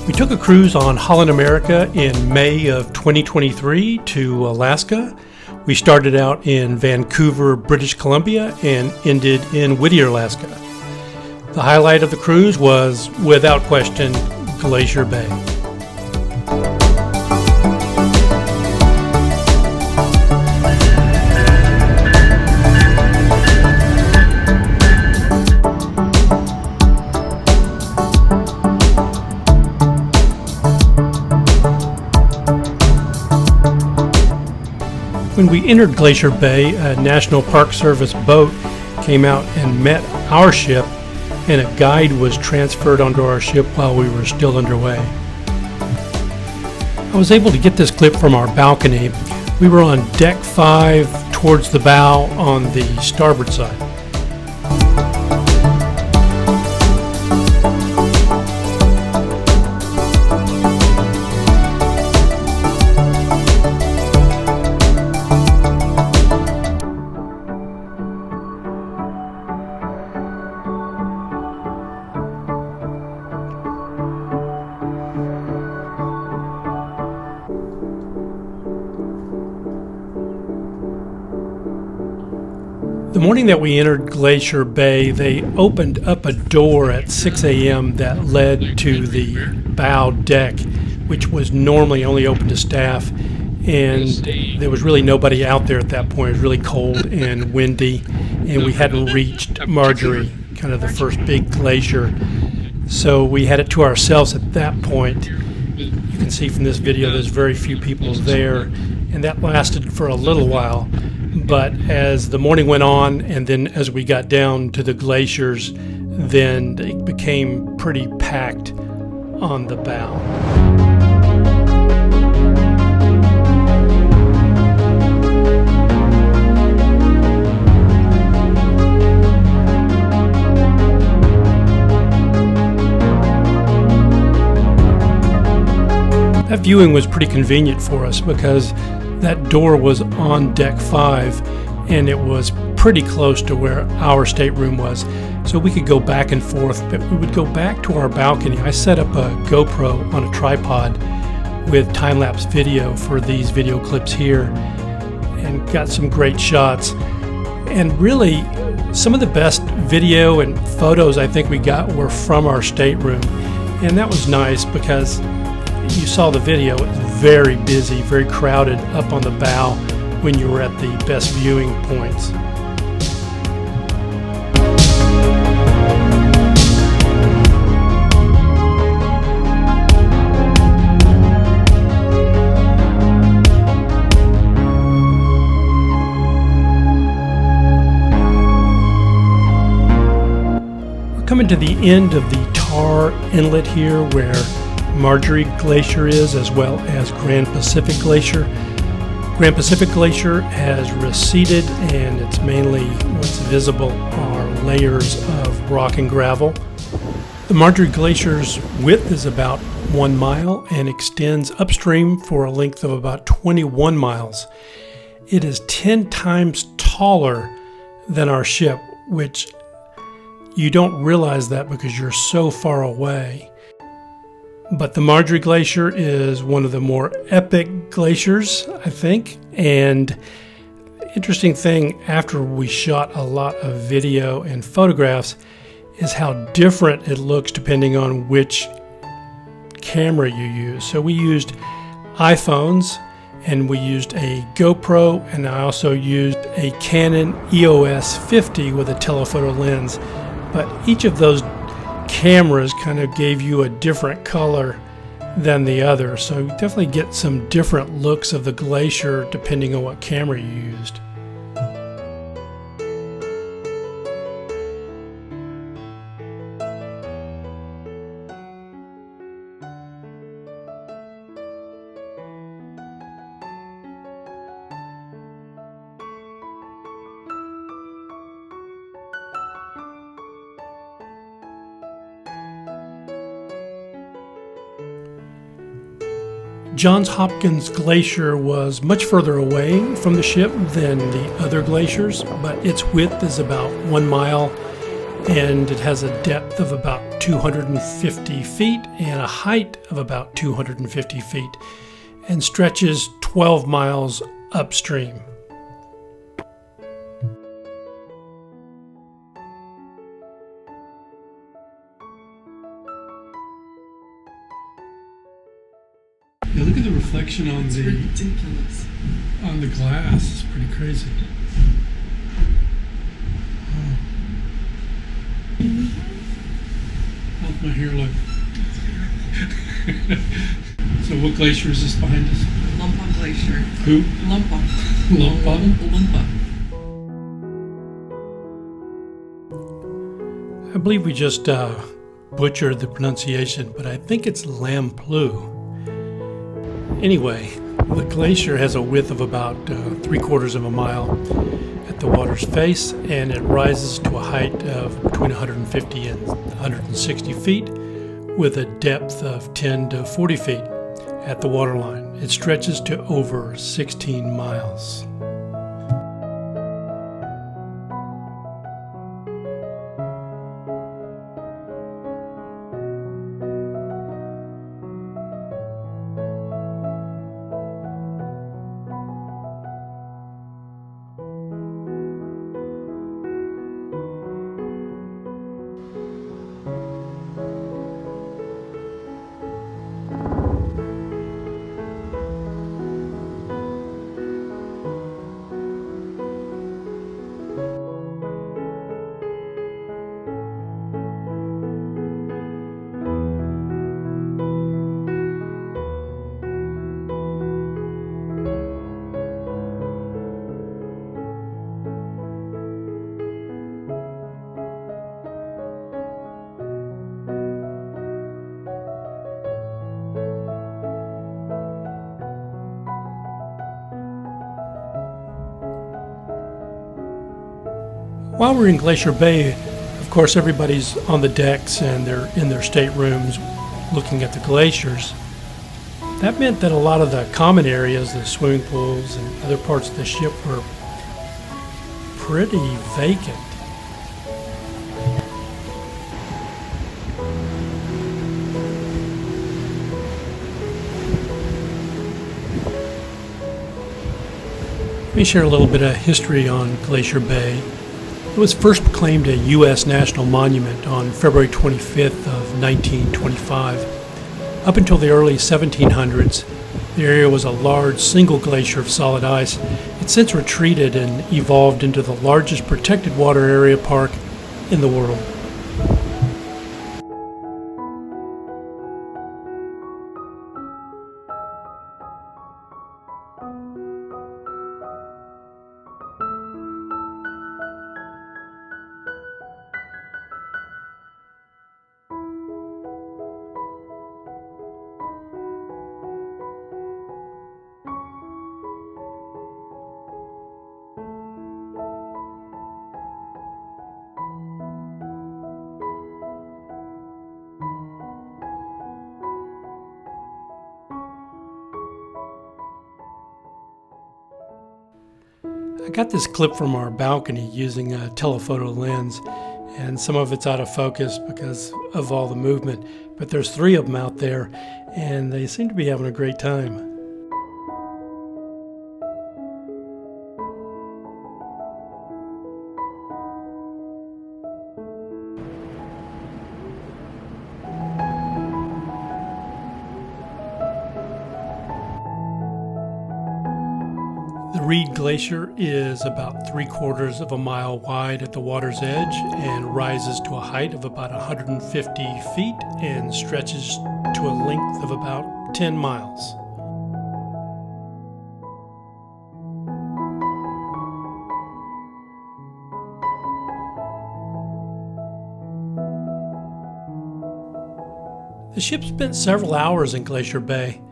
We took a cruise on Holland America in May of 2023 to Alaska. We started out in Vancouver, British Columbia, and ended in Whittier, Alaska. The highlight of the cruise was, without question, Glacier Bay. When we entered Glacier Bay, a National Park Service boat came out and met our ship, and a guide was transferred onto our ship while we were still underway. I was able to get this clip from our balcony. We were on deck 5 towards the bow on the starboard side. The morning that we entered Glacier Bay, they opened up a door at 6 a.m. that led to the bow deck, which was normally only open to staff, and there was really nobody out there at that point. It was really cold and windy, and we hadn't reached Margerie, kind of the first big glacier, so we had it to ourselves at that point. You can see from this video there's very few people there, and that lasted for a little while. But as the morning went on, and then as we got down to the glaciers, then it became pretty packed on the bow. That viewing was pretty convenient for us because that door was on deck 5, and it was pretty close to where our stateroom was, so we could go back and forth. But we would go back to our balcony. I set up a GoPro on a tripod with time-lapse video for these video clips here and got some great shots. And really, some of the best video and photos I think we got were from our stateroom, and that was nice because you saw the video. It was very busy, very crowded up on the bow when you were at the best viewing points. We're coming to the end of the Tar Inlet here where Margerie Glacier is, as well as Grand Pacific Glacier. Grand Pacific Glacier has receded, and it's mainly what's visible are layers of rock and gravel. The Margerie Glacier's width is about 1 mile and extends upstream for a length of about 21 miles. It is 10 times taller than our ship, which you don't realize that because you're so far away. But the Margerie Glacier is one of the more epic glaciers, I think. And interesting thing, after we shot a lot of video and photographs, is how different it looks depending on which camera you use. So we used iPhones, and we used a GoPro, and I also used a Canon EOS 50 with a telephoto lens. But each of those cameras kind of gave you a different color than the other, so you definitely get some different looks of the glacier depending on what camera you used. Johns Hopkins Glacier was much further away from the ship than the other glaciers, but its width is about 1 mile and it has a depth of about 250 feet and a height of about 250 feet and stretches 12 miles upstream. Yeah, look at the reflection on Ridiculous. on the glass. It's pretty crazy. How's my hair look? So what glacier is this behind us? Lamplugh Glacier. Who? Lamplugh. I believe we just butchered the pronunciation, but I think it's Lamplugh. Anyway, the glacier has a width of about 3/4 of a mile at the water's face, and it rises to a height of between 150 and 160 feet with a depth of 10 to 40 feet at the waterline. It stretches to over 16 miles. While we're in Glacier Bay, of course, everybody's on the decks and they're in their staterooms looking at the glaciers. That meant that a lot of the common areas, the swimming pools and other parts of the ship, were pretty vacant. Let me share a little bit of history on Glacier Bay. It was first proclaimed a U.S. National Monument on February 25th of 1925. Up until the early 1700s, the area was a large single glacier of solid ice. It's since retreated and evolved into the largest protected water area park in the world. I got this clip from our balcony using a telephoto lens, and some of it's out of focus because of all the movement, but there's 3 of them out there and they seem to be having a great time. The Reid Glacier is about 3/4 of a mile wide at the water's edge and rises to a height of about 150 feet and stretches to a length of about 10 miles. The ship spent several hours in Glacier Bay.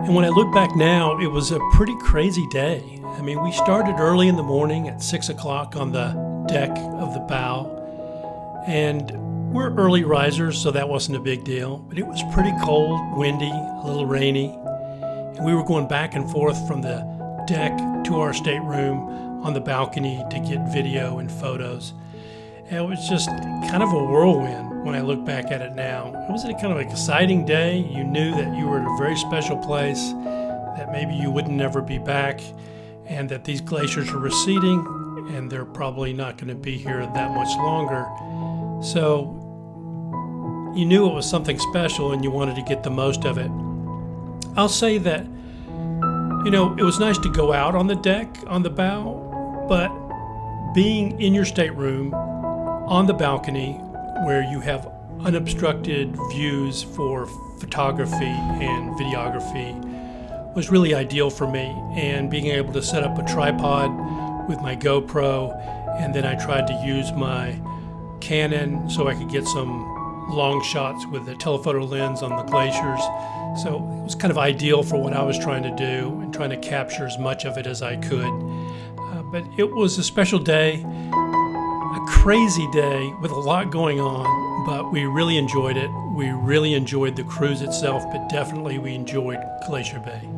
And when I look back now, it was a pretty crazy day. I mean, we started early in the morning at 6 o'clock on the deck of the bow. And we're early risers, so that wasn't a big deal. But it was pretty cold, windy, a little rainy. And we were going back and forth from the deck to our stateroom on the balcony to get video and photos. It was just kind of a whirlwind when I look back at it now. It was a kind of exciting day. You knew that you were at a very special place, that maybe you wouldn't never be back, and that these glaciers are receding, and they're probably not going to be here that much longer. So you knew it was something special and you wanted to get the most of it. I'll say that, it was nice to go out on the deck, on the bow, but being in your stateroom on the balcony where you have unobstructed views for photography and videography was really ideal for me. And being able to set up a tripod with my GoPro, and then I tried to use my Canon so I could get some long shots with a telephoto lens on the glaciers. So it was kind of ideal for what I was trying to do and trying to capture as much of it as I could. But it was a special day, a crazy day with a lot going on, but we really enjoyed it. We really enjoyed the cruise itself, but definitely we enjoyed Glacier Bay.